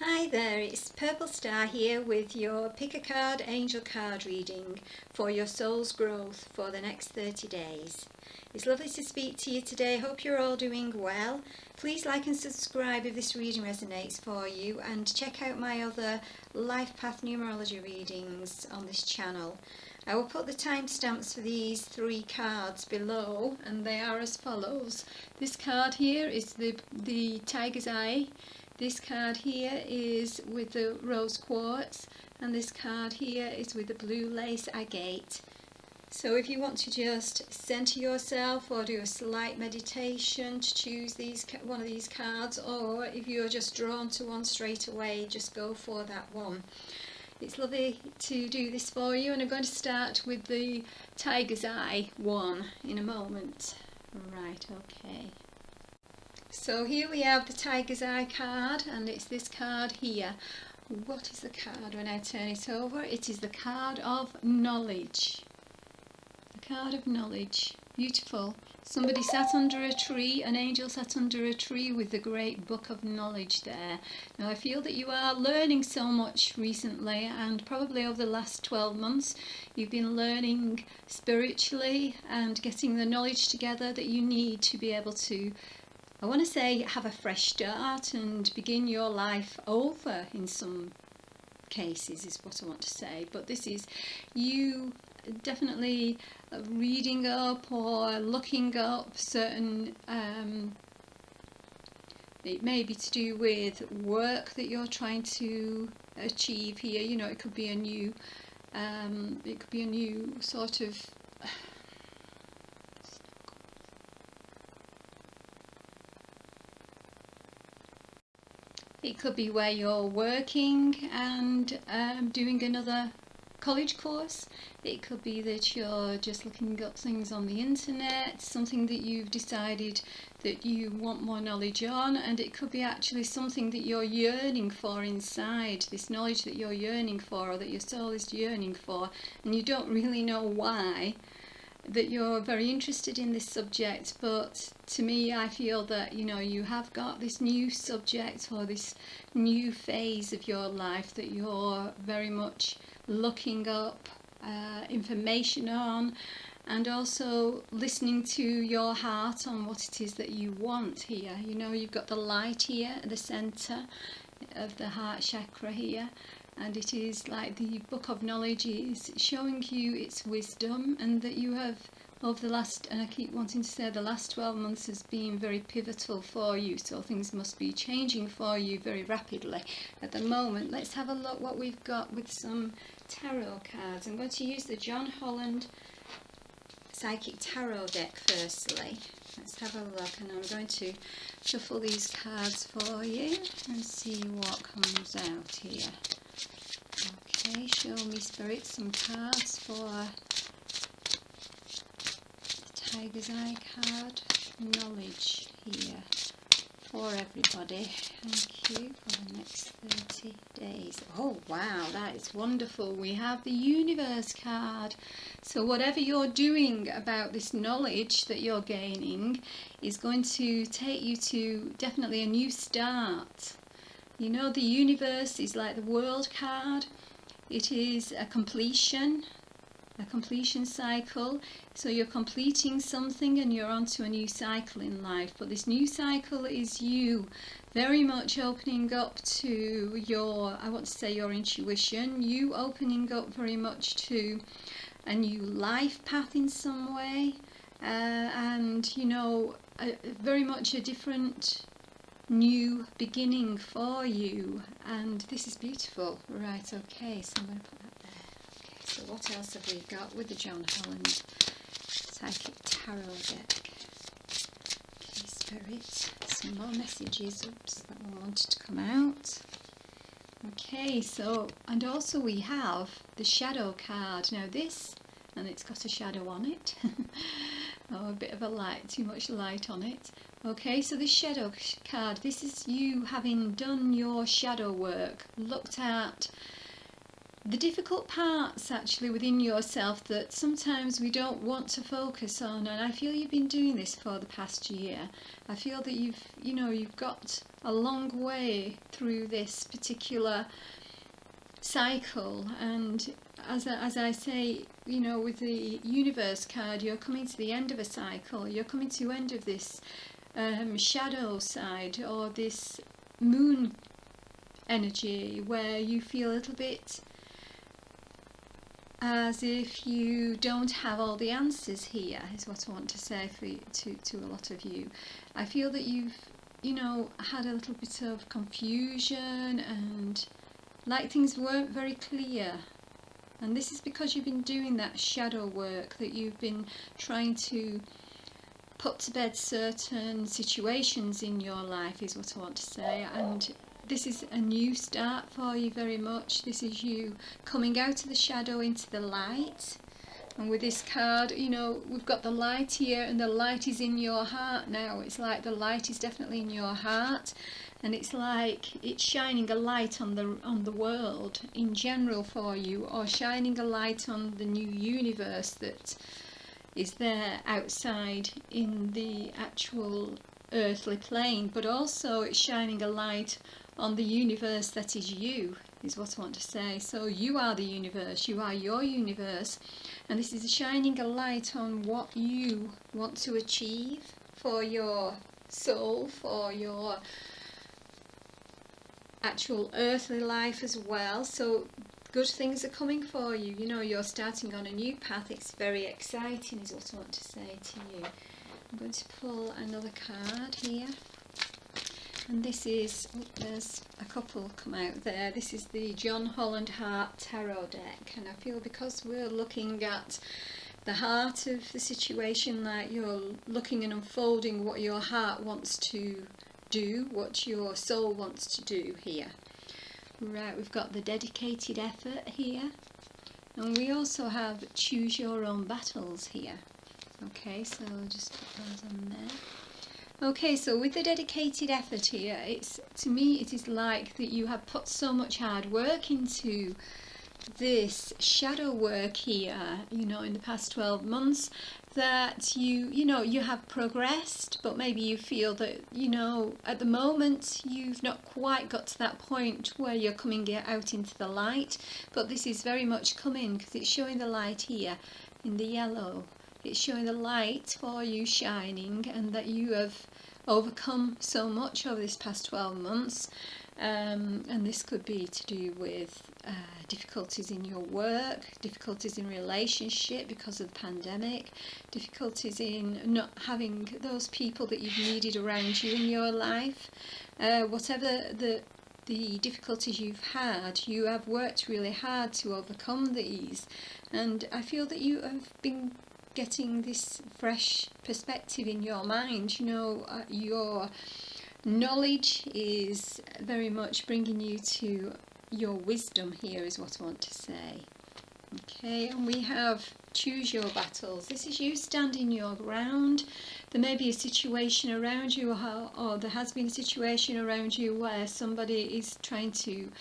Hi there, it's Purple Star here with your Pick a Card Angel card reading for your soul's growth for the next 30 days. It's lovely to speak to you today. Hope you're all doing well. Please like and subscribe if this reading resonates for you, and check out my other life path numerology readings on this channel. I will put the timestamps for these 3 cards below, and they are as follows. This card here is the Tiger's Eye. This card here is with the rose quartz, and this card here is with the blue lace agate. So if you want to just center yourself or do a slight meditation to choose one of these cards, or if you're just drawn to one straight away, just go for that one. It's lovely to do this for you, and I'm going to start with the Tiger's Eye one in a moment. Right, okay. So here we have the Tiger's Eye card, and it's this card here. What is the card when I turn it over? It is the card of knowledge. The card of knowledge. Beautiful. Somebody sat under a tree, an angel sat under a tree with the great book of knowledge there. Now I feel that you are learning so much recently, and probably over the last 12 months you've been learning spiritually and getting the knowledge together that you need to be able to, I want to say, have a fresh start and begin your life over in some cases is what I want to say. But this is you definitely reading up or looking up certain, it may be to do with work that you're trying to achieve here. You know, it could be a new sort of it could be where you're working and doing another college course. It could be that you're just looking up things on the internet, something that you've decided that you want more knowledge on, and it could be actually something that you're yearning for inside, this knowledge that you're yearning for, or that your soul is yearning for, and you don't really know why, that you're very interested in this subject. But to me, I feel that, you know, you have got this new subject or this new phase of your life that you're very much looking up information on, and also listening to your heart on what it is that you want here. You know, you've got the light here at the center of the heart chakra here, and it is like the book of knowledge is showing you its wisdom, and that you have, over the last, and I keep wanting to say, the last 12 months has been very pivotal for you, so things must be changing for you very rapidly at the moment. Let's have a look what we've got with some tarot cards. I'm going to use the John Holland Psychic Tarot deck firstly. Let's have a look, and I'm going to shuffle these cards for you and see what comes out here. Okay, show me, Spirit, some cards for the Tiger's Eye card. Knowledge here for everybody. Thank you, for the next 30 days. Oh wow, that is wonderful. We have the Universe card. So whatever you're doing about this knowledge that you're gaining is going to take you to definitely a new start. You know, the Universe is like the World card. It is a completion cycle. So you're completing something and you're onto a new cycle in life. But this new cycle is you very much opening up to your, I want to say, your intuition. You opening up very much to a new life path in some way. And, you know, very much a different new beginning for you, and this is beautiful. Right, okay, so I'm going to put that there. Okay, so what else have we got with the John Holland Psychic Tarot deck? Okay, Spirit, some more messages. Oops, that one wanted to come out. Okay, so, and also we have the Shadow card. Now this, and it's got a shadow on it. Oh, a bit of a light, too much light on it. Okay, so this Shadow card, this is you having done your shadow work, looked at the difficult parts actually within yourself that sometimes we don't want to focus on, and I feel you've been doing this for the past year. I feel that you've got a long way through this particular cycle, and as I say, with the universe card, you're coming to the end of a cycle. You're coming to the end of this shadow side, or this moon energy, where you feel a little bit as if you don't have all the answers here, is what I want to say for you, to a lot of you. I feel that you've had a little bit of confusion, and like things weren't very clear, and this is because you've been doing that shadow work, that you've been trying to put to bed certain situations in your life, is what I want to say. And this is a new start for you very much. This is you coming out of the shadow into the light. And with this card, we've got the light here, and the light is in your heart now. It's like the light is definitely in your heart, and it's like it's shining a light on the world in general for you, or shining a light on the new universe that is there outside in the actual earthly plane. But also it's shining a light on the universe that is you, is what I want to say. So you are the universe, you are your universe, and this is shining a light on what you want to achieve for your soul, for your actual earthly life as well. So good things are coming for you. You're starting on a new path. It's very exciting, is what I want to say to you. I'm going to pull another card here. And this is, there's a couple come out there. This is the John Holland Heart Tarot deck. And I feel because we're looking at the heart of the situation, like you're looking and unfolding what your heart wants to do, what your soul wants to do here. Right, we've got the dedicated effort here. And we also have choose your own battles here. Okay, so I'll just put those on there. Okay, so with the dedicated effort here, to me it is like that you have put so much hard work into this shadow work here, in the past 12 months, that you have progressed, but maybe you feel that, at the moment you've not quite got to that point where you're coming out into the light, but this is very much coming, because it's showing the light here in the yellow. It's showing the light for you shining, and that you have overcome so much over this past 12 months. And this could be to do with difficulties in your work, difficulties in relationship because of the pandemic, difficulties in not having those people that you've needed around you in your life. Whatever the difficulties you've had, you have worked really hard to overcome these. And I feel that you have been getting this fresh perspective in your mind. Your knowledge is very much bringing you to your wisdom here, is what I want to say. Okay, and we have choose your battles. This is you standing your ground. There may be a situation around you, or there has been a situation around you where somebody is trying to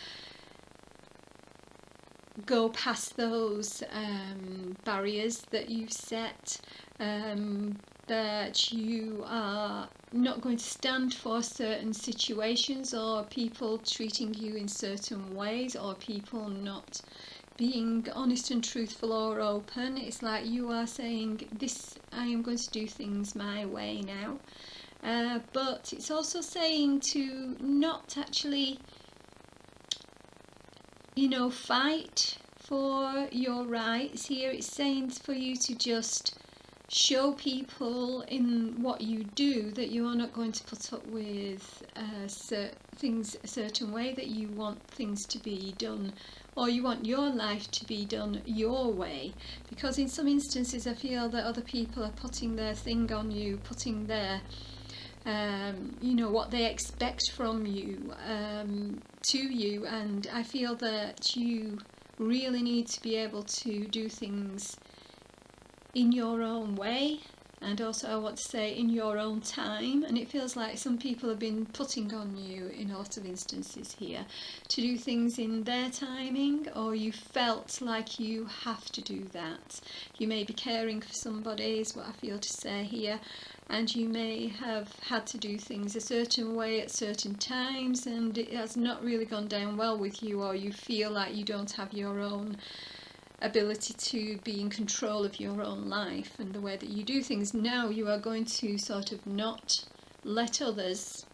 go past those barriers that you've set, that you are not going to stand for certain situations, or people treating you in certain ways, or people not being honest and truthful or open. It's like you are saying, this, I am going to do things my way now. But it's also saying to not actually fight for your rights here. It's saying for you to just show people in what you do that you are not going to put up with things a certain way, that you want things to be done, or you want your life to be done your way. Because in some instances I feel that other people are putting their thing on you, putting their what they expect from you to you, and I feel that you really need to be able to do things in your own way, and also I want to say in your own time. And it feels like some people have been putting on you in a lot of instances here to do things in their timing, or you felt like you have to do that. You may be caring for somebody is what I feel to say here, and you may have had to do things a certain way at certain times, and it has not really gone down well with you, or you feel like you don't have your own ability to be in control of your own life and the way that you do things. Now you are going to sort of not let others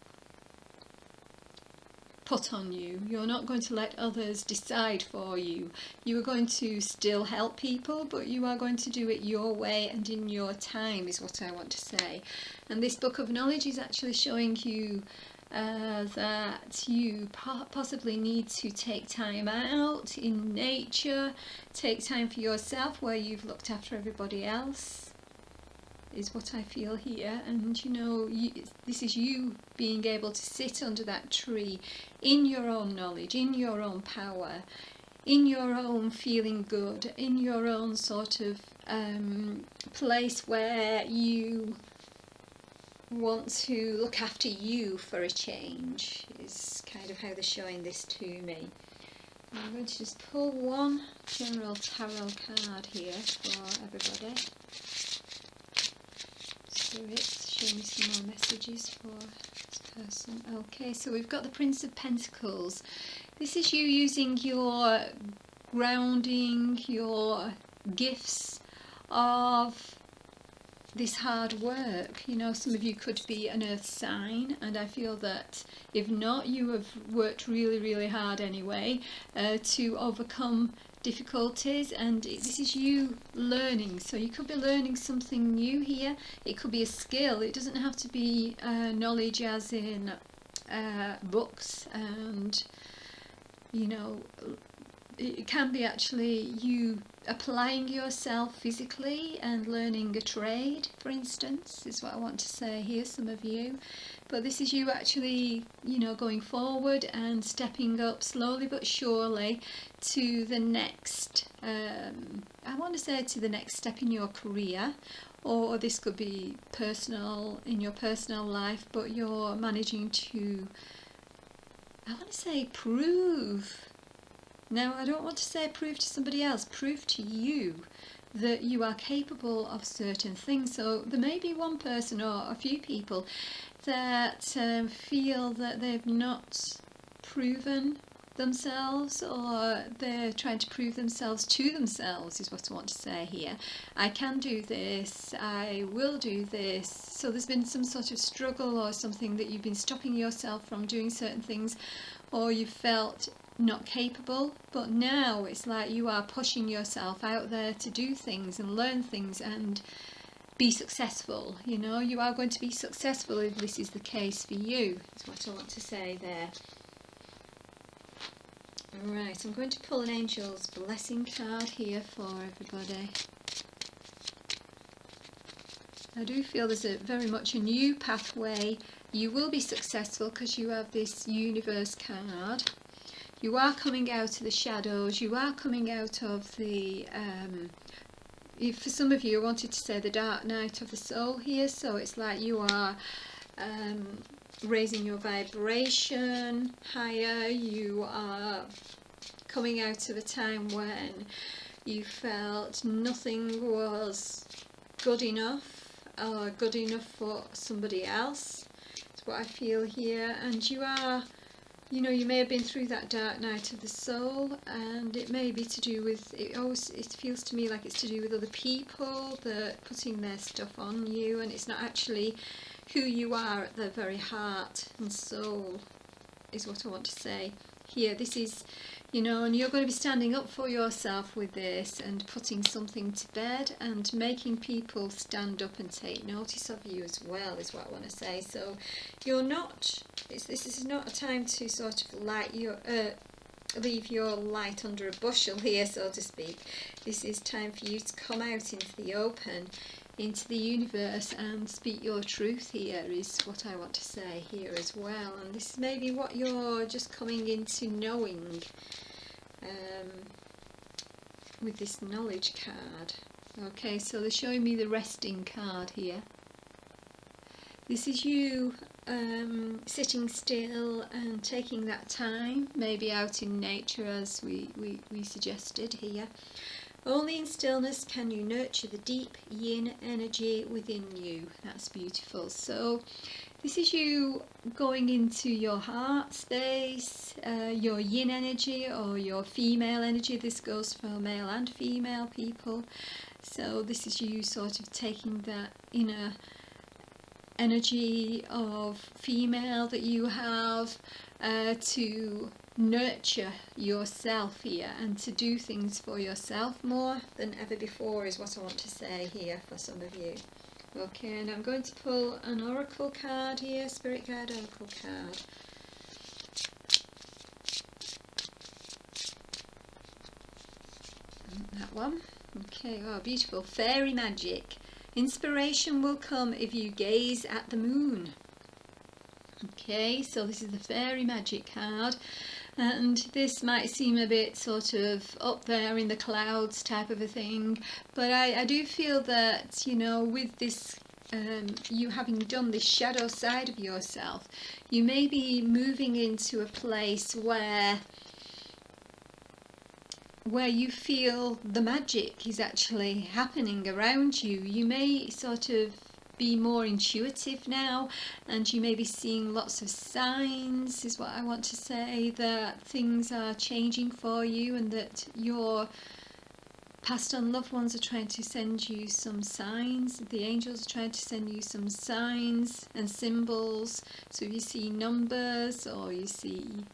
put on you. You're not going to let others decide for you. You are going to still help people, but you are going to do it your way and in your time is what I want to say. And this book of knowledge is actually showing you that you possibly need to take time out in nature, take time for yourself where you've looked after everybody else, is what I feel here. And you know, this is you being able to sit under that tree in your own knowledge, in your own power, in your own feeling good, in your own sort of place where you want to look after you for a change, is kind of how they're showing this to me. I'm going to just pull one general tarot card here for everybody. Spirit, show me some more messages for this person. Okay, so we've got the Prince of Pentacles. This is you using your grounding, your gifts of this hard work. You know, some of you could be an earth sign, and I feel that if not, you have worked really hard anyway to overcome difficulties, and this is you learning. So you could be learning something new here. It could be a skill. It doesn't have to be knowledge as in books, and you know, it can be actually you applying yourself physically and learning a trade, for instance, is what I want to say here, some of you. But this is you actually, you know, going forward and stepping up slowly but surely to the next, I want to say to the next step in your career, or this could be personal, in your personal life, but you're managing to, I want to say, prove. Now, I don't want to say prove to somebody else, prove to you that you are capable of certain things. So there may be one person or a few people that feel that they've not proven themselves, or they're trying to prove themselves to themselves, is what I want to say here. I can do this, I will do this. So there's been some sort of struggle or something that you've been stopping yourself from doing certain things, or you felt not capable, but now it's like you are pushing yourself out there to do things and learn things and be successful. You know, you are going to be successful if this is the case for you, is what I want to say there. Alright, I'm going to pull an Angel's Blessing card here for everybody. I do feel there's very much a new pathway. You will be successful because you have this Universe card. You are coming out of the shadows, you are coming out of the, for some of you I wanted to say the dark night of the soul here, so it's like you are raising your vibration higher, you are coming out of a time when you felt nothing was good enough or good enough for somebody else. That's what I feel here, and you are, you know, you may have been through that dark night of the soul, and it may be to do with, it feels to me like it's to do with other people that putting their stuff on you, and it's not actually who you are at the very heart and soul, is what I want to say here. This is, you know, and you're going to be standing up for yourself with this and putting something to bed and making people stand up and take notice of you as well, is what I want to say. So you're not, this is not a time to sort of light your leave your light under a bushel here, so to speak. This is time for you to come out into the open, into the universe, and speak your truth here, is what I want to say here as well. And this is maybe what you're just coming into knowing with this knowledge card. Okay, so they're showing me the resting card here. This is you sitting still and taking that time, maybe out in nature as we suggested here. Only in stillness can you nurture the deep yin energy within you. That's beautiful. So this is you going into your heart space, your yin energy or your female energy. This goes for male and female people. So this is you sort of taking that inner energy of female that you have to nurture yourself here and to do things for yourself more than ever before is what I want to say here for some of you. Okay, and I'm going to pull an oracle card here, spirit guide oracle card. That one. Okay, oh beautiful. Fairy magic. Inspiration will come if you gaze at the moon. Okay, so this is the fairy magic card, and this might seem a bit sort of up there in the clouds type of a thing, but I do feel that, you know, with this you having done this shadow side of yourself, you may be moving into a place where you feel the magic is actually happening around you. You may sort of be more intuitive now, and you may be seeing lots of signs, is what I want to say, that things are changing for you and that your past on loved ones are trying to send you some signs. The angels are trying to send you some signs and symbols. So if you see numbers or you see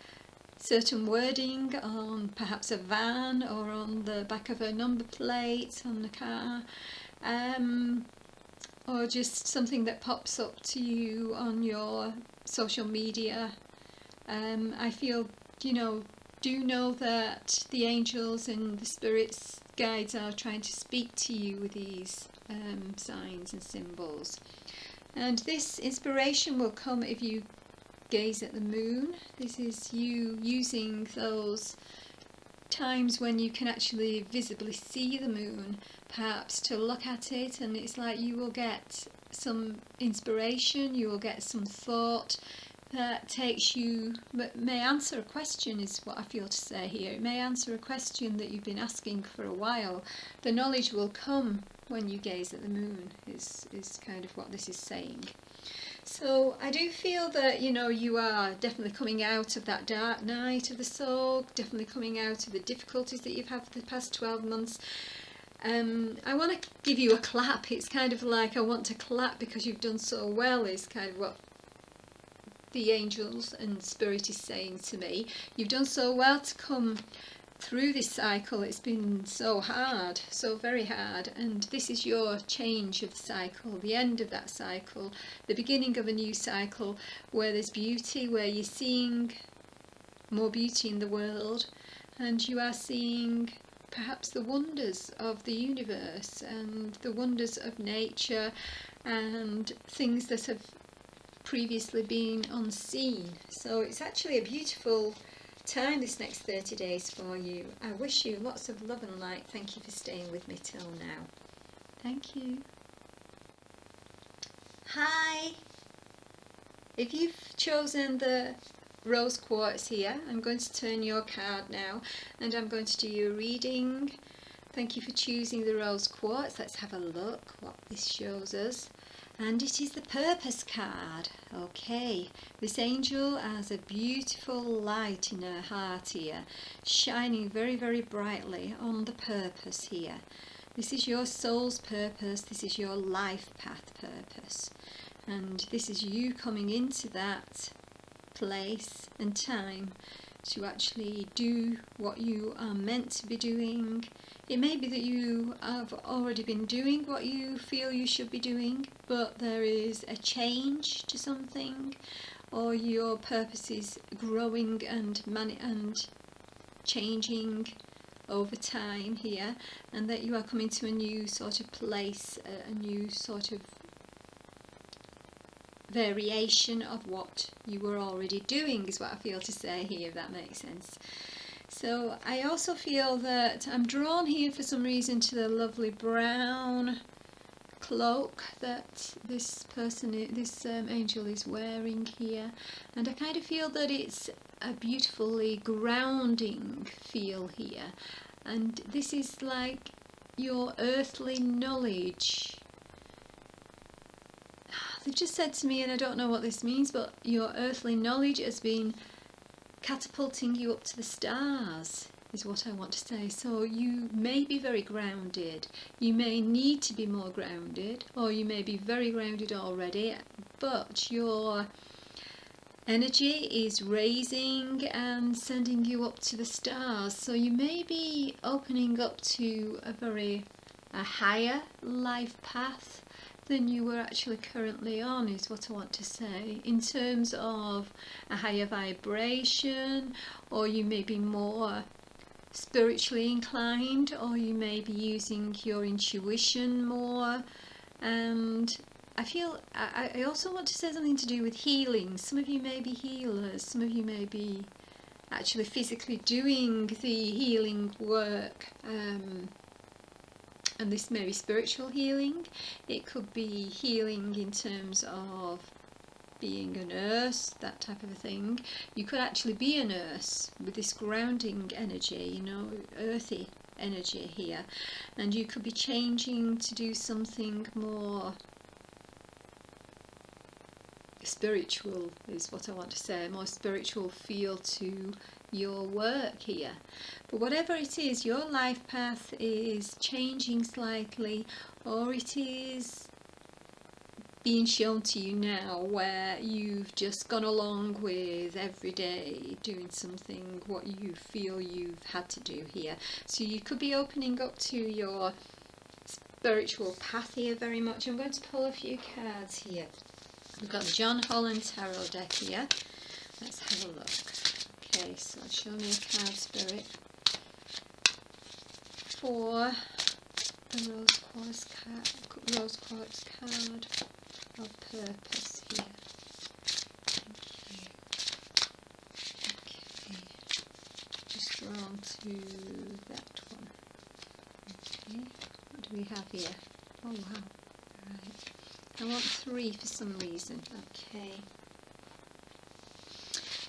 certain wording on perhaps a van or on the back of a number plate on the car, or just something that pops up to you on your social media, I feel, you know, do know that the angels and the spirits guides are trying to speak to you with these signs and symbols. And this inspiration will come if you gaze at the moon. This is you using those times when you can actually visibly see the moon, perhaps to look at it, and it's like you will get some inspiration, you will get some thought that takes you, may answer a question, is what I feel to say here. It may answer a question that you've been asking for a while. The knowledge will come when you gaze at the moon, is kind of what this is saying. So I do feel that, you know, you are definitely coming out of that dark night of the soul, definitely coming out of the difficulties that you've had for the past 12 months. I want to give you a clap. It's kind of like I want to clap because you've done so well, is kind of what the angels and spirit is saying to me. You've done so well to come through this cycle. It's been so hard, so very hard, and this is your change of cycle, the end of that cycle, the beginning of a new cycle where there's beauty, where you're seeing more beauty in the world, and you are seeing perhaps the wonders of the universe and the wonders of nature and things that have previously been unseen. So it's actually a beautiful time this next 30 days for you. I wish you lots of love and light. Thank you for staying with me till now. Thank you. Hi. If you've chosen the rose quartz here, I'm going to turn your card now and I'm going to do your reading. Thank you for choosing the rose quartz. Let's have a look what this shows us. And it is the purpose card. Okay, this angel has a beautiful light in her heart here, shining very, very brightly on the purpose here. This is your soul's purpose, this is your life path purpose. And this is you coming into that place and time to actually do what you are meant to be doing. It may be that you have already been doing what you feel you should be doing, but there is a change to something, or your purpose is growing and changing over time here, and that you are coming to a new sort of place, a new sort of variation of what you were already doing, is what I feel to say here, if that makes sense. So I also feel that I'm drawn here for some reason to the lovely brown cloak that this angel is wearing here, and I kind of feel that it's a beautifully grounding feel here, and this is like your earthly knowledge. They've just said to me, and I don't know what this means, but your earthly knowledge has been catapulting you up to the stars, is what I want to say. So you may be very grounded, you may need to be more grounded, or you may be very grounded already, but your energy is raising and sending you up to the stars. So you may be opening up to a higher life path than you were actually currently on, is what I want to say, in terms of a higher vibration, or you may be more spiritually inclined, or you may be using your intuition more. And I feel I also want to say something to do with healing. Some of you may be healers, some of you may be actually physically doing the healing work, and this may be spiritual healing. It could be healing in terms of being a nurse, that type of a thing. You could actually be a nurse with this grounding energy, you know, earthy energy here, and you could be changing to do something more spiritual, is what I want to say, a more spiritual feel to your work here. But whatever it is, your life path is changing slightly, or it is being shown to you now, where you've just gone along with every day doing something what you feel you've had to do here. So you could be opening up to your spiritual path here very much. I'm going to pull a few cards here. We've got the John Holland Tarot deck here. Let's have a look. Okay, so show me a card, Spirit, for the rose quartz card of purpose here. Okay, just drawn to that one. Okay, what do we have here? Oh wow, right. I want 3 for some reason.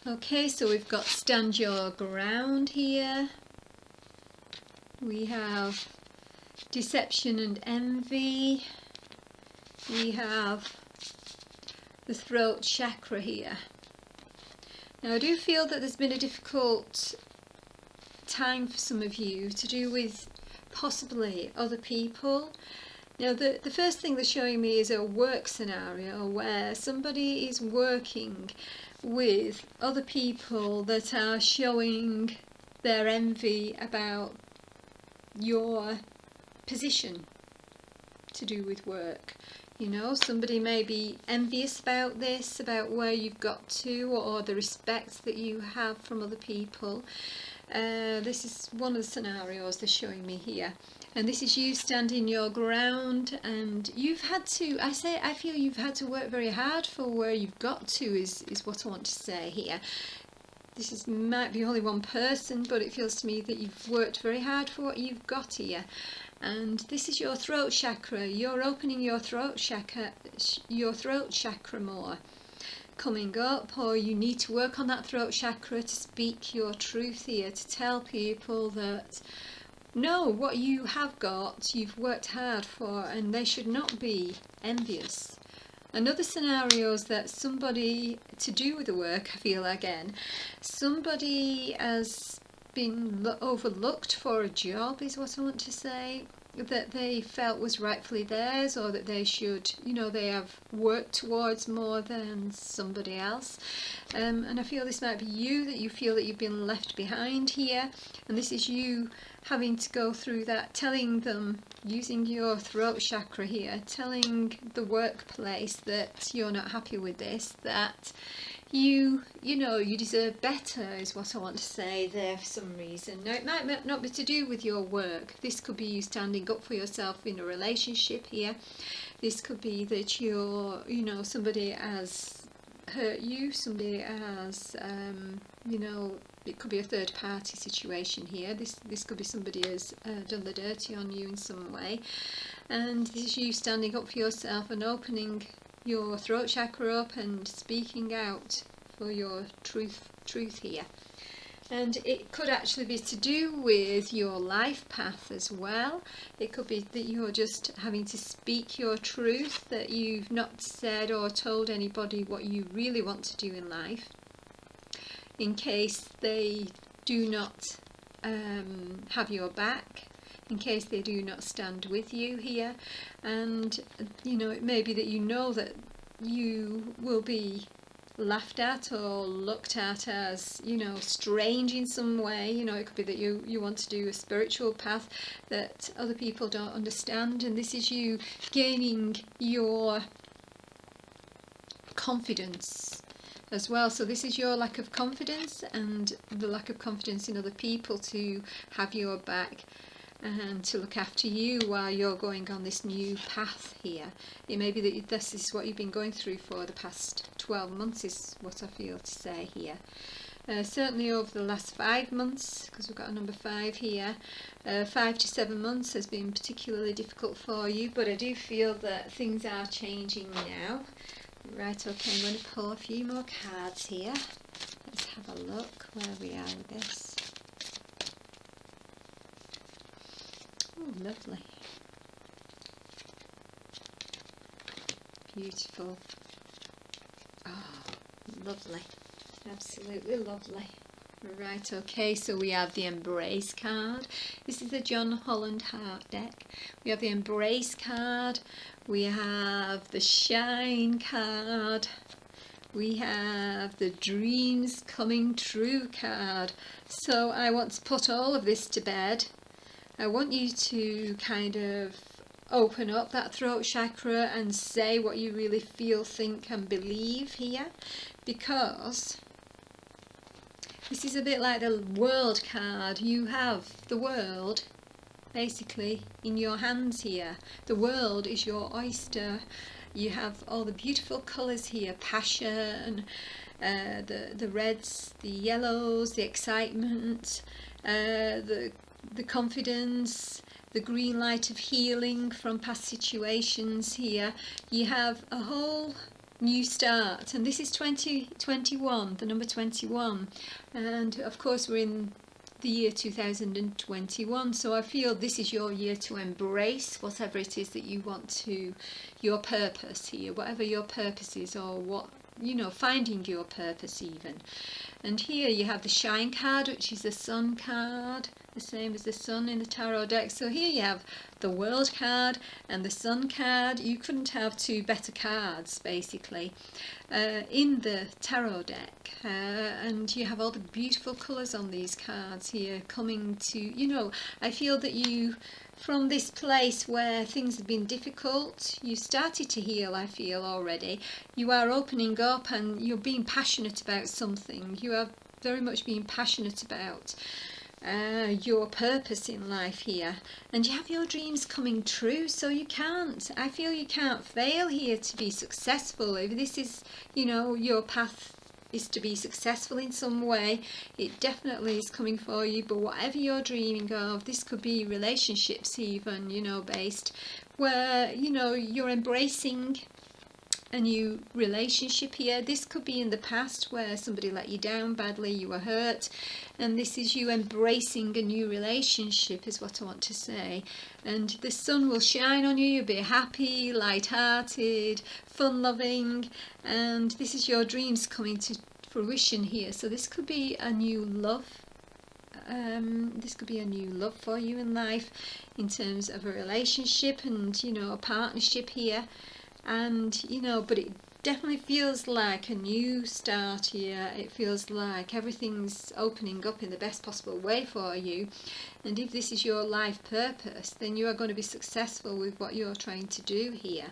Okay, so we've got stand your ground here. We have deception and envy. We have the throat chakra here. Now I do feel that there's been a difficult time for some of you to do with possibly other people. Now the first thing they're showing me is a work scenario where somebody is working with other people that are showing their envy about your position to do with work. You know, somebody may be envious about this, about where you've got to, or the respect that you have from other people. This is one of the scenarios they're showing me here, and this is you standing your ground, and you've had to, I feel you've had to work very hard for where you've got to, is what I want to say here. This might be only one person, but it feels to me that you've worked very hard for what you've got here. And this is your throat chakra. You're opening your throat chakra more coming up, or you need to work on that throat chakra to speak your truth here, to tell people that no, what you have got, you've worked hard for, and they should not be envious. Another scenario is that somebody, to do with the work, I feel again, somebody has been overlooked for a job, is what I want to say, that they felt was rightfully theirs, or that they should, you know, they have worked towards more than somebody else. And I feel this might be you, that you feel that you've been left behind here, and this is you having to go through that, telling them, using your throat chakra here, telling the workplace that you're not happy with this, that you know, you deserve better, is what I want to say there for some reason. Now, it might not be to do with your work. This could be you standing up for yourself in a relationship here. This could be that you're, you know, somebody has hurt you, somebody has, you know, it could be a third party situation here. This could be somebody who's done the dirty on you in some way, and this is you standing up for yourself and opening your throat chakra up and speaking out for your truth here. And it could actually be to do with your life path as well. It could be that you're just having to speak your truth, that you've not said or told anybody what you really want to do in life, in case they do not have your back, in case they do not stand with you here. And you know, it may be that you know that you will be laughed at or looked at as, you know, strange in some way. You know, it could be that you want to do a spiritual path that other people don't understand, and this is you gaining your confidence as well. So this is your lack of confidence and the lack of confidence in other people to have your back and to look after you while you're going on this new path here. It may be that this is what you've been going through for the past 12 months is what I feel to say here. Certainly over the last 5 months, because we've got a number 5 here, 5 to 7 months has been particularly difficult for you, but I do feel that things are changing now. Right, okay, I'm going to pull a few more cards here. Let's have a look where we are with this. Oh, lovely. Beautiful. Oh, lovely. Absolutely lovely. Right, okay, so we have the Embrace card. This is the John Holland Heart deck. We have the Embrace card. We have the Shine card. We have the Dreams Coming True card. So I want to put all of this to bed. I want you to kind of open up that throat chakra and say what you really feel, think and believe here, because this is a bit like the World card. You have the world basically in your hands here. The world is your oyster. You have all the beautiful colours here, passion, the reds, the yellows, the excitement, the confidence, the green light of healing from past situations here. You have a whole new start, and this is 2021, the number 21, and of course we're in the year 2021, so I feel this is your year to embrace whatever it is that you want to, your purpose here, whatever your purpose is, or what, you know, finding your purpose even. And here you have the Shine card, which is the Sun card, the same as the Sun in the tarot deck. So here you have the World card and the Sun card. You couldn't have two better cards basically in the tarot deck, and you have all the beautiful colours on these cards here coming to, you know, I feel that you, from this place where things have been difficult, you started to heal, I feel already. You are opening up and you're being passionate about something. You are very much being passionate about your purpose in life here, and you have your dreams coming true, so you can't, I feel you can't fail here to be successful. If this is, you know, your path is to be successful in some way, it definitely is coming for you. But whatever you're dreaming of, this could be relationships even, you know, based, where, you know, you're embracing a new relationship here. This could be in the past where somebody let you down badly, you were hurt, and this is you embracing a new relationship is what I want to say. And the sun will shine on you, you'll be happy, light-hearted, fun-loving, and this is your dreams coming to fruition here. So this could be a new love. This could be a new love for you in life in terms of a relationship and, you know, a partnership here. And, you know, but it definitely feels like a new start here. It feels like everything's opening up in the best possible way for you. And if this is your life purpose, then you are going to be successful with what you're trying to do here.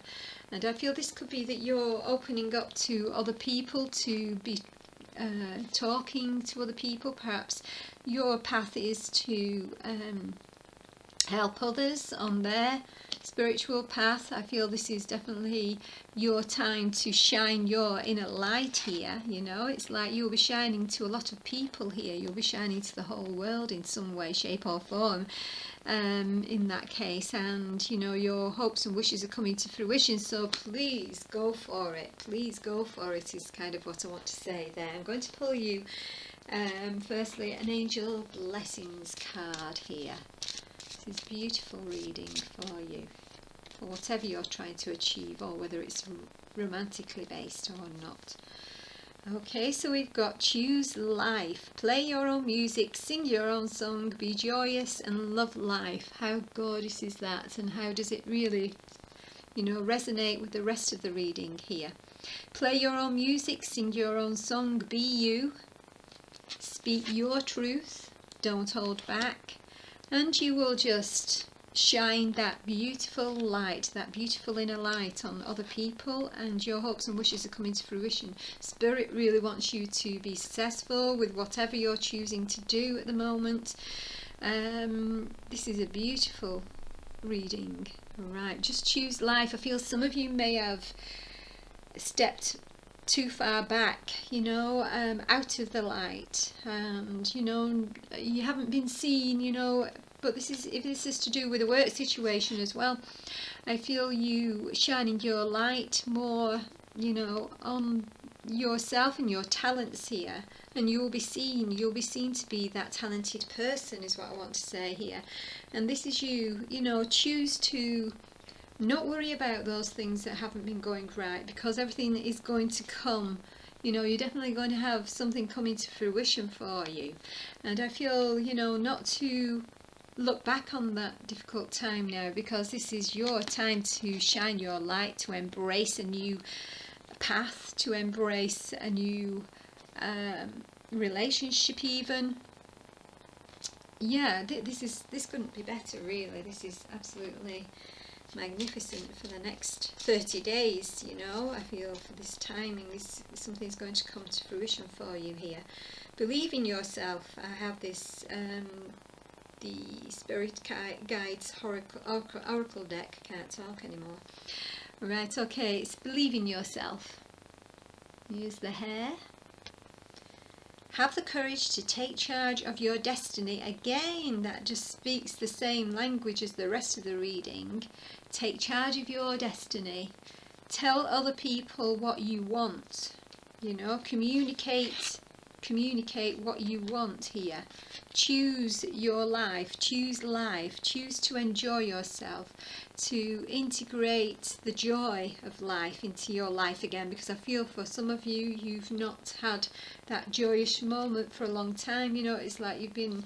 And I feel this could be that you're opening up to other people, to be talking to other people. Perhaps your path is to help others on their spiritual path. I feel this is definitely your time to shine your inner light here. You know, it's like you'll be shining to a lot of people here. You'll be shining to the whole world in some way, shape or form, in that case. And you know, your hopes and wishes are coming to fruition, so please go for it. Please go for it is kind of what I want to say there. I'm going to pull you firstly an angel blessings card here. This is beautiful reading for you, for whatever you're trying to achieve, or whether it's romantically based or not. Okay, so we've got choose life, play your own music, sing your own song, be joyous and love life. How gorgeous is that, and how does it really, you know, resonate with the rest of the reading here? Play your own music, sing your own song, be you, speak your truth, don't hold back, and you will just shine that beautiful light, that beautiful inner light on other people, and your hopes and wishes are coming to fruition. Spirit really wants you to be successful with whatever you're choosing to do at the moment. This is a beautiful reading. Right, just choose life. I feel some of you may have stepped too far back, you know, out of the light, and you know, you haven't been seen, you know. But this is, if this is to do with a work situation as well, I feel you shining your light more, you know, on yourself and your talents here, and you'll be seen to be that talented person is what I want to say here. And this is you, you know, choose to not worry about those things that haven't been going right, because everything is going to come. You know, you're definitely going to have something coming to fruition for you. And I feel, you know, not to look back on that difficult time now, because this is your time to shine your light, to embrace a new path, to embrace a new relationship even. Yeah, this couldn't be better really. This is absolutely magnificent for the next 30 days, you know. I feel for this timing, something's going to come to fruition for you here. Believe in yourself. I have this the Spirit Guides Oracle deck. I can't talk anymore. Right, okay, it's believe in yourself. Use the hair. Have the courage to take charge of your destiny. Again, that just speaks the same language as the rest of the reading. Take charge of your destiny. Tell other people what you want. You know, communicate what you want here. Choose your life, choose life, choose to enjoy yourself, to integrate the joy of life into your life again, because I feel for some of you, you've not had that joyous moment for a long time. You know, it's like you've been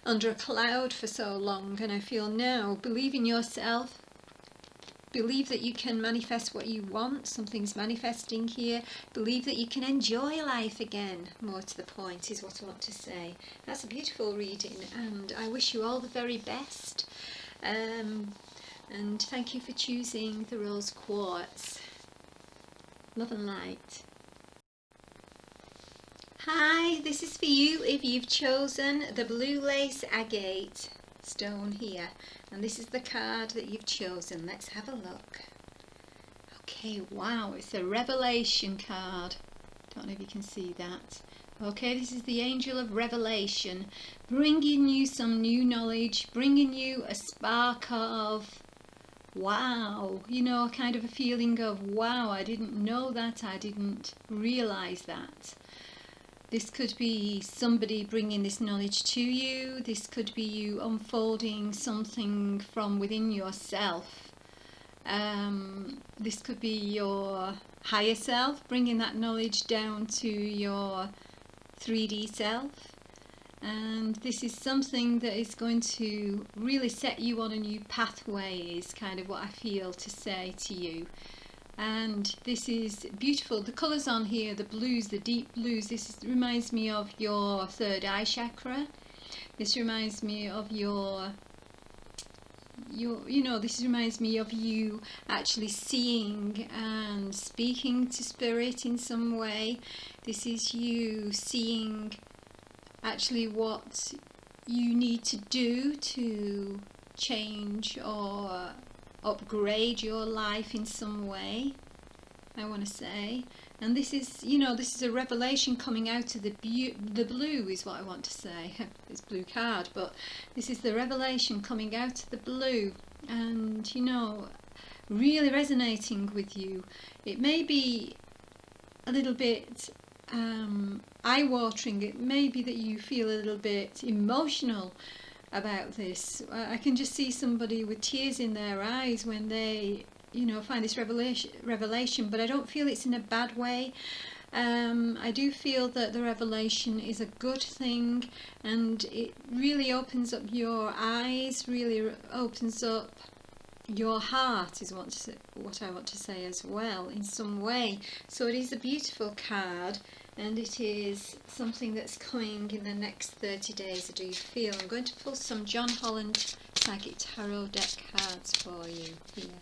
under a cloud for so long, and I feel now, believe in yourself. Believe that you can manifest what you want. Something's manifesting here. Believe that you can enjoy life again. More to the point is what I want to say. That's a beautiful reading, and I wish you all the very best. And thank you for choosing the rose quartz. Love and light. Hi, this is for you if you've chosen the blue lace agate stone here, and this is the card that you've chosen. Let's have a look. Okay, wow, it's a revelation card. Don't know if you can see that. Okay, this is the angel of revelation, bringing you some new knowledge, bringing you a spark of wow, you know, kind of a feeling of wow, I didn't know that, I didn't realize that. This could be somebody bringing this knowledge to you. This could be you unfolding something from within yourself. This could be your higher self bringing that knowledge down to your 3D self. And this is something that is going to really set you on a new pathway, is kind of what I feel to say to you. And this is beautiful. The colours on here, the blues, the deep blues, reminds me of your third eye chakra. This reminds me of your you know, this reminds me of you actually seeing and speaking to spirit in some way. This is you seeing actually what you need to do to change or upgrade your life in some way, I want to say. And this is, you know, this is a revelation coming out of the blue is what I want to say. It's blue card, but this is the revelation coming out of the blue, and, you know, really resonating with you. It may be a little bit eye-watering. It may be that you feel a little bit emotional about this. I can just see somebody with tears in their eyes when they, you know, find this revelation, but I don't feel it's in a bad way. I do feel that the revelation is a good thing, and it really opens up your eyes, really opens up your heart, is what I want to say as well, in some way. So it is a beautiful card, and it is something that's coming in the next 30 days, I do feel. I'm going to pull some John Holland Psychic Tarot deck cards for you here.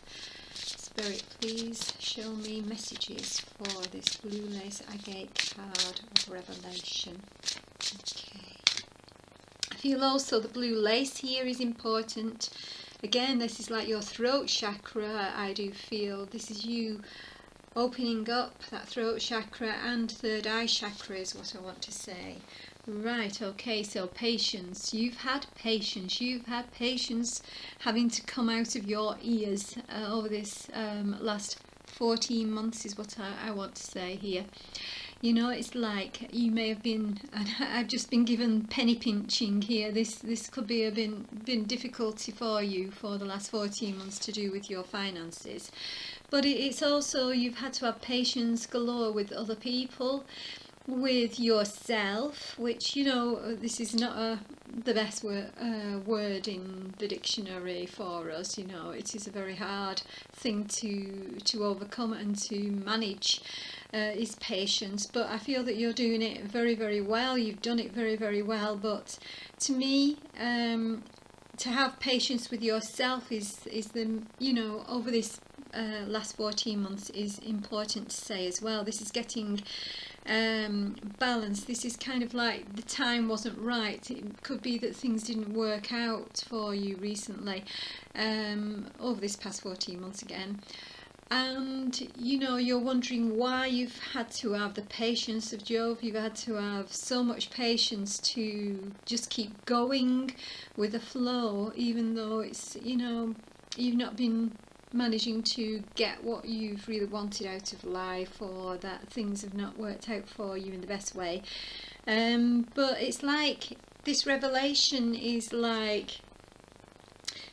Spirit, please show me messages for this blue lace agate card of revelation. Okay. I feel also the blue lace here is important. Again, this is like your throat chakra, I do feel. This is you opening up that throat chakra and third eye chakra is what I want to say. Right, okay, so patience. You've had patience. You've had patience having to come out of your ears over this last 14 months is what I want to say here. You know, it's like you may have been, and I've just been given penny pinching here. This could be been difficulty for you for the last 14 months to do with your finances. But it's also, you've had to have patience galore with other people, with yourself, which, you know, this is not the best word in the dictionary for us. You know, it is a very hard thing to overcome and to manage, is patience. But I feel that you're doing it very, very well. You've done it very, very well. But to me, to have patience with yourself is the, you know, over this last 14 months is important to say as well. This is getting balance. This is kind of like the time wasn't right. It could be that things didn't work out for you recently, over this past 14 months again, and, you know, you're wondering why you've had to have the patience of Job. You've had to have so much patience to just keep going with the flow, even though it's, you know, you've not been managing to get what you've really wanted out of life, or that things have not worked out for you in the best way. But it's like this revelation is like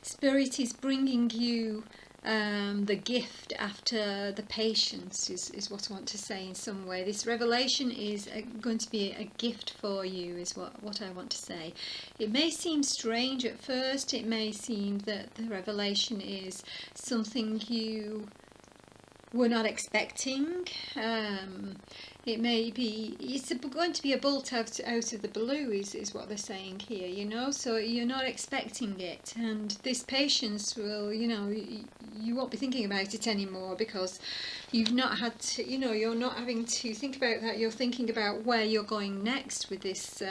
Spirit is bringing you the gift after the patience is what I want to say in some way. This revelation is going to be a gift for you, is what I want to say. It may seem strange at first. It may seem that the revelation is something you were not expecting. It may be, it's going to be a bolt out of the blue is what they're saying here, you know, so you're not expecting it, and this patience will, you know, you won't be thinking about it anymore, because you've not had to, you know, you're not having to think about that. You're thinking about where you're going next with this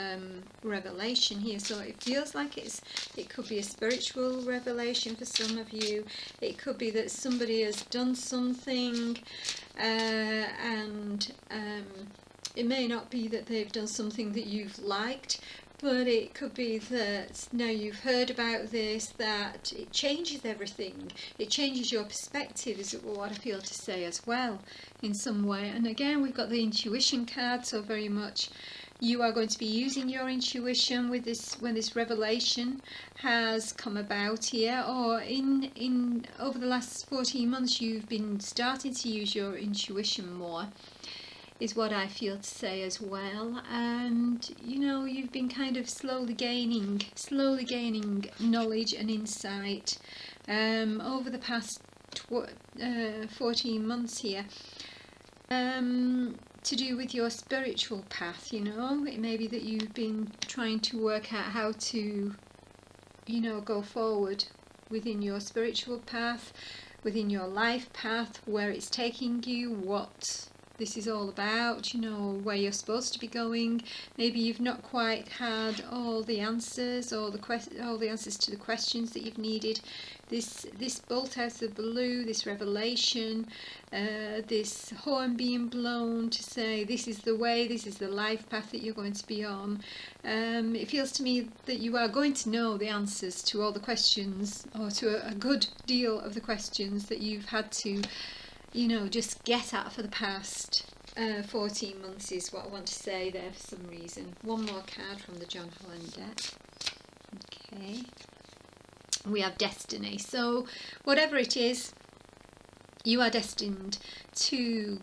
revelation here. So it feels like it could be a spiritual revelation for some of you. It could be that somebody has done something, and it may not be that they've done something that you've liked, but it could be that now you've heard about this, that it changes everything. It changes your perspective, is what I feel to say as well, in some way. And again, we've got the intuition card, so very much you are going to be using your intuition with this when this revelation has come about here, or in over the last 14 months you've been starting to use your intuition more, is what I feel to say as well. And, you know, you've been kind of slowly gaining knowledge and insight over the past 14 months here, to do with your spiritual path. You know, it may be that you've been trying to work out how to, you know, go forward within your spiritual path, within your life path, where it's taking you, what this is all about, you know, where you're supposed to be going. Maybe you've not quite had all the answers, or all the answers to the questions that you've needed. This bolt out of the blue, this revelation, this horn being blown to say this is the way, this is the life path that you're going to be on. It feels to me that you are going to know the answers to all the questions, or to a good deal of the questions that you've had to, you know, just get at for the past 14 months is what I want to say there for some reason. One more card from the John Holland deck. Okay. We have destiny. So whatever it is, you are destined to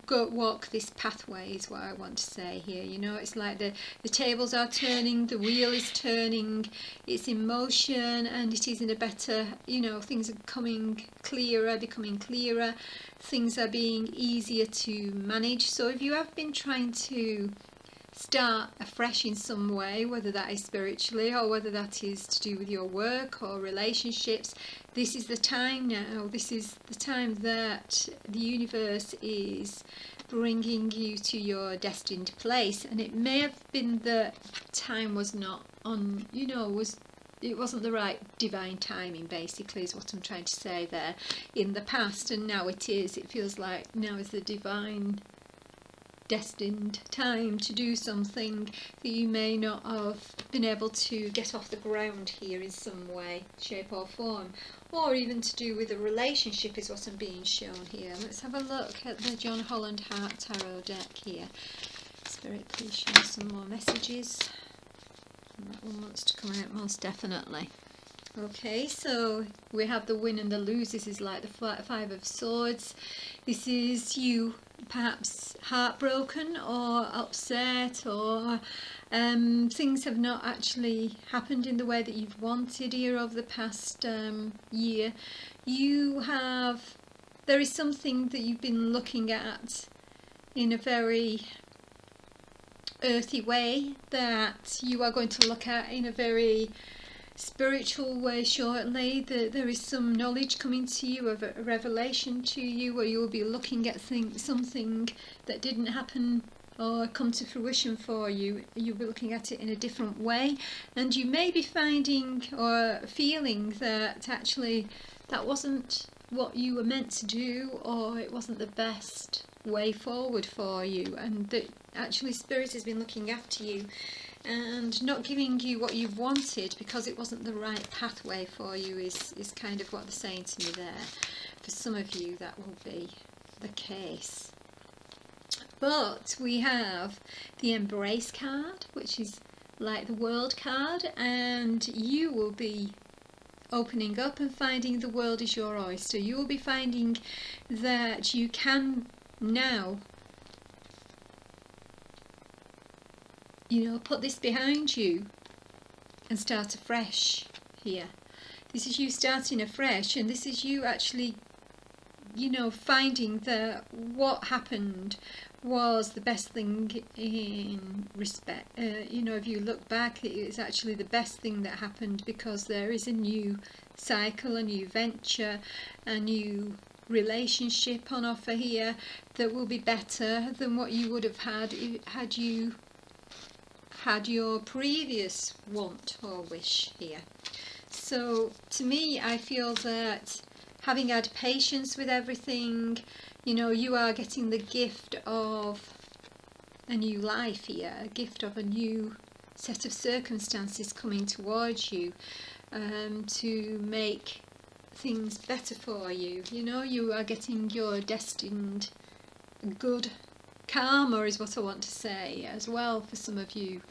go walk this pathway is what I want to say here. You know, it's like the tables are turning, the wheel is turning, it's in motion, and it is in a better, you know, things are becoming clearer, things are being easier to manage. So if you have been trying to start afresh in some way, whether that is spiritually or whether that is to do with your work or relationships, this is the time now. This is the time that the universe is bringing you to your destined place. And it may have been that time was not on, you know, it wasn't the right divine timing, basically, is what I'm trying to say there, in the past, and now it is. It feels like now is the divine destined time to do something that you may not have been able to get off the ground here in some way, shape or form, or even to do with a relationship is what I'm being shown here. Let's have a look at the John Holland Heart Tarot deck here. Spirit, please show me some more messages. And that one wants to come out most definitely. Okay, so we have the win and the lose. This is like the Five of Swords. This is you perhaps heartbroken or upset, or things have not actually happened in the way that you've wanted here over the past year. There is something that you've been looking at in a very earthy way that you are going to look at in a very spiritual way shortly. There is some knowledge coming to you, of a revelation to you, where you'll be looking at something that didn't happen or come to fruition for you. You'll be looking at it in a different way, and you may be finding or feeling that actually that wasn't what you were meant to do, or it wasn't the best way forward for you, and that actually Spirit has been looking after you and not giving you what you've wanted because it wasn't the right pathway for you is kind of what they're saying to me there. For some of you that will be the case. But we have the Embrace card, which is like the World card, and you will be opening up and finding the world is your oyster. You will be finding that you can now, you know, put this behind you and start afresh here. This is you starting afresh, and this is you actually, you know, finding that what happened was the best thing in respect. You know, if you look back, it's actually the best thing that happened, because there is a new cycle, a new venture, a new relationship on offer here that will be better than what you would have had you had your previous want or wish here. So to me, I feel that having had patience with everything, you know, you are getting the gift of a new life here, a gift of a new set of circumstances coming towards you to make things better for you. You know, you are getting your destined good karma is what I want to say as well for some of you.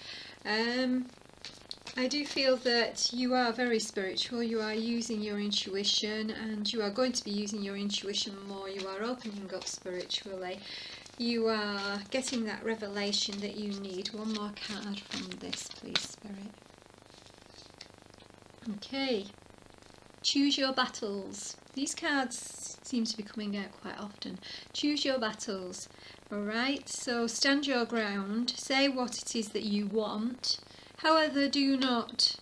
I do feel that you are very spiritual, you are using your intuition, and you are going to be using your intuition more. You are opening up spiritually, you are getting that revelation that you need. One more card from this, please, Spirit. Okay, choose your battles. These cards seem to be coming out quite often. Choose your battles. Alright, so stand your ground, say what it is that you want. However, do not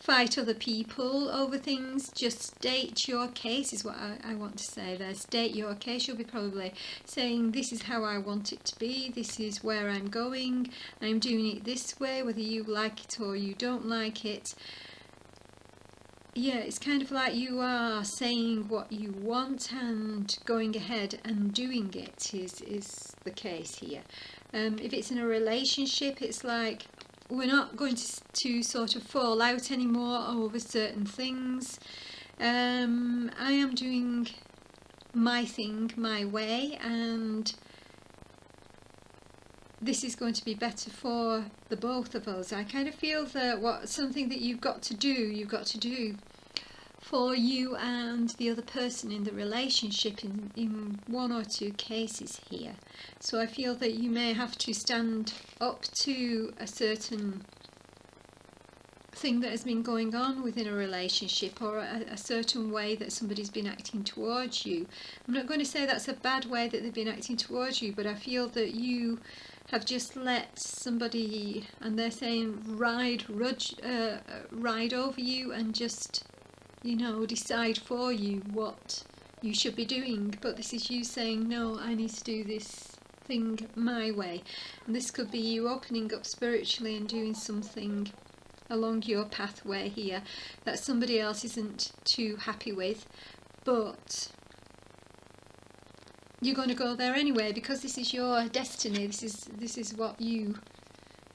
fight other people over things. Just state your case is what I want to say there. State your case. You'll be probably saying, this is how I want it to be, this is where I'm going, I'm doing it this way, whether you like it or you don't like it. Yeah, it's kind of like you are saying what you want and going ahead and doing it is the case here. If it's in a relationship, it's like we're not going to sort of fall out anymore over certain things. I am doing my thing my way, and this is going to be better for the both of us. I kind of feel that something that you've got to do for you and the other person in the relationship in one or two cases here. So I feel that you may have to stand up to a certain thing that has been going on within a relationship, or a certain way that somebody's been acting towards you. I'm not going to say that's a bad way that they've been acting towards you, but I feel that you have just let somebody, and they're saying ride over you and just, you know, decide for you what you should be doing. But this is you saying, no, I need to do this thing my way. And this could be you opening up spiritually and doing something along your pathway here that somebody else isn't too happy with, but you're going to go there anyway because this is your destiny. This is what you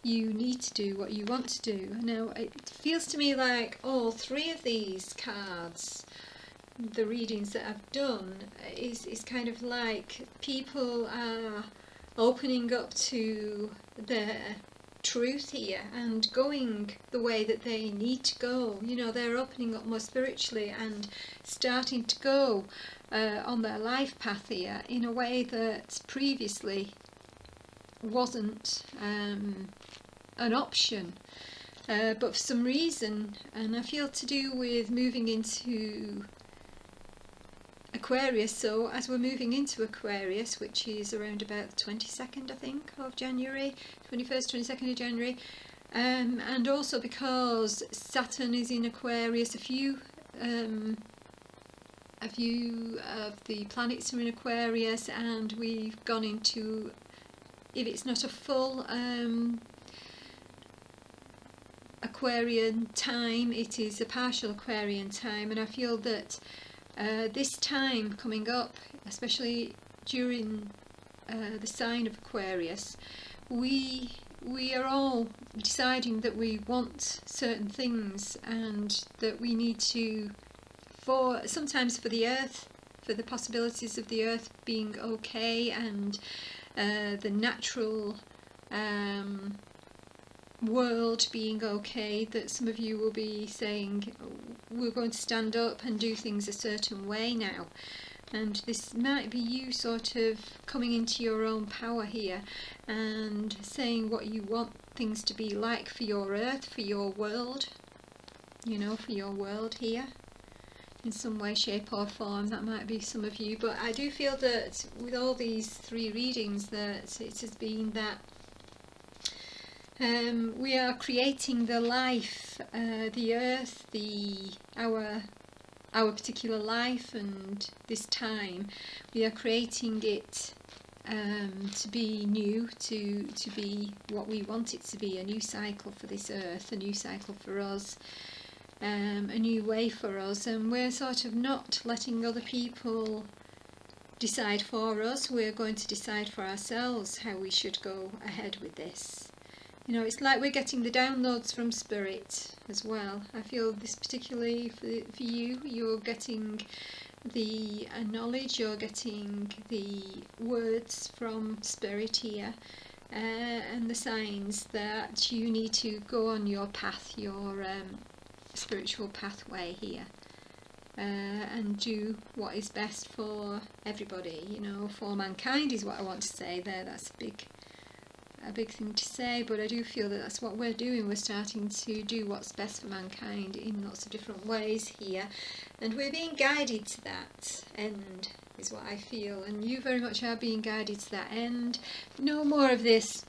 need to do, what you want to do. Now it feels to me like all three of these cards, the readings that I've done, is kind of like people are opening up to their truth here and going the way that they need to go. You know, they're opening up more spiritually and starting to go on their life path here in a way that previously wasn't an option, but for some reason, and I feel to do with moving into Aquarius. So as we're moving into Aquarius, which is around about the 22nd, I think, of January, 21st, 22nd of January, and also because Saturn is in Aquarius, a few of the planets are in Aquarius, and we've gone into, if it's not a full Aquarian time, it is a partial Aquarian time, and I feel that this time coming up, especially during the sign of Aquarius, we are all deciding that we want certain things, and that we need to, sometimes for the earth, for the possibilities of the earth being okay, and the natural world being okay, that some of you will be saying, we're going to stand up and do things a certain way now. And this might be you sort of coming into your own power here and saying what you want things to be like for your earth, for your world, you know, for your world here in some way, shape or form. That might be some of you, but I do feel that with all these three readings that it has been that we are creating the life, the earth, our particular life, and this time we are creating it to be new, to be what we want it to be, a new cycle for this earth, a new cycle for us, a new way for us, and we're sort of not letting other people decide for us. We're going to decide for ourselves how we should go ahead with this. You know, it's like we're getting the downloads from Spirit as well. I feel this particularly for you, you're getting the knowledge, you're getting the words from Spirit here, and the signs that you need to go on your path, your spiritual pathway here, and do what is best for everybody, you know, for mankind is what I want to say there. That's a big thing to say, but I do feel that that's what we're doing. We're starting to do what's best for mankind in lots of different ways here, and we're being guided to that end is what I feel, and you very much are being guided to that end. No more of this,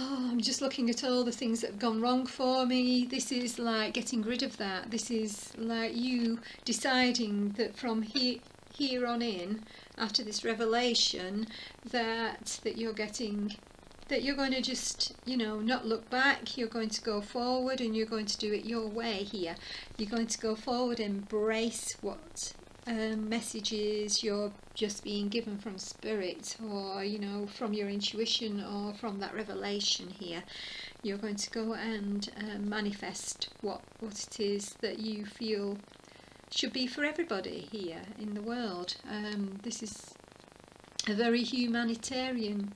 oh, I'm just looking at all the things that have gone wrong for me. This is like getting rid of that. This is like you deciding that from here on in, after this revelation, that you're getting, that you're going to just, you know, not look back. You're going to go forward, and you're going to do it your way here. You're going to go forward, embrace what messages you're just being given from spirit, or, you know, from your intuition, or from that revelation here. You're going to go and manifest what it is that you feel should be for everybody here in the world. This is a very humanitarian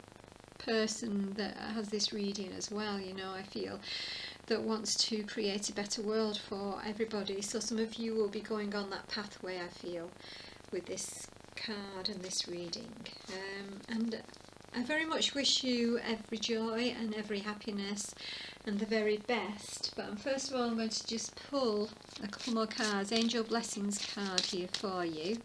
person that has this reading as well, you know, I feel, that wants to create a better world for everybody. So some of you will be going on that pathway, I feel, with this card and this reading. And I very much wish you every joy and every happiness and the very best. But first of all, I'm going to just pull a couple more cards. Angel Blessings card here for you.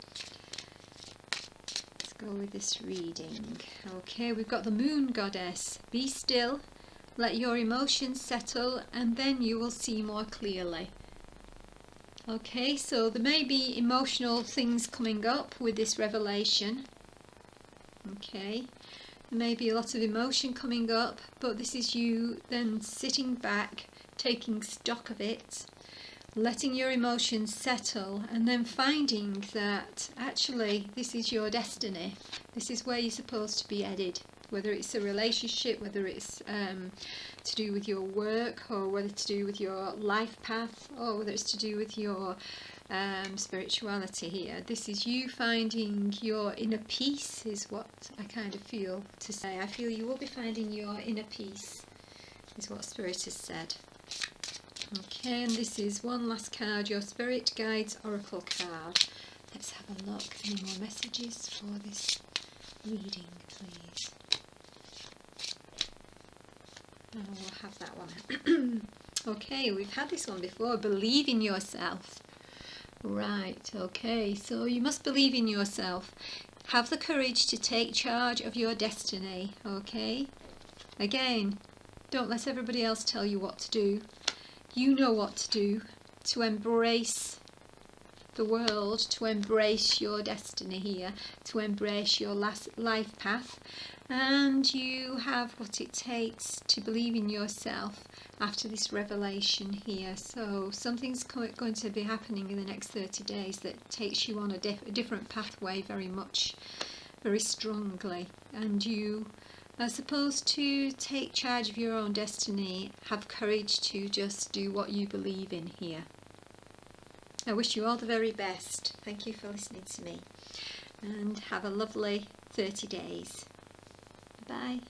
Let's go with this reading. Okay, we've got the Moon Goddess. Be still. Let your emotions settle, and then you will see more clearly. Okay, so there may be emotional things coming up with this revelation. Okay, there may be a lot of emotion coming up, but this is you then sitting back, taking stock of it, letting your emotions settle, and then finding that actually this is your destiny. This is where you're supposed to be headed. Whether it's a relationship, whether it's to do with your work, or whether it's to do with your life path, or whether it's to do with your spirituality here. This is you finding your inner peace, is what I kind of feel to say. I feel you will be finding your inner peace, is what Spirit has said. Okay, and this is one last card, your Spirit Guides Oracle card. Let's have a look. Any more messages for this reading, please? Oh, we'll have that one. Okay, we've had this one before. Believe in yourself. Right, okay, so you must believe in yourself. Have the courage to take charge of your destiny, okay? Again, don't let everybody else tell you what to do. You know what to do, to embrace the world, to embrace your destiny here, to embrace your life path, and you have what it takes to believe in yourself after this revelation here. So something's going to be happening in the next 30 days that takes you on a different pathway very strongly, and you are supposed to take charge of your own destiny, have courage to just do what you believe in here. I wish you all the very best. Thank you for listening to me, and have a lovely 30 days. Bye.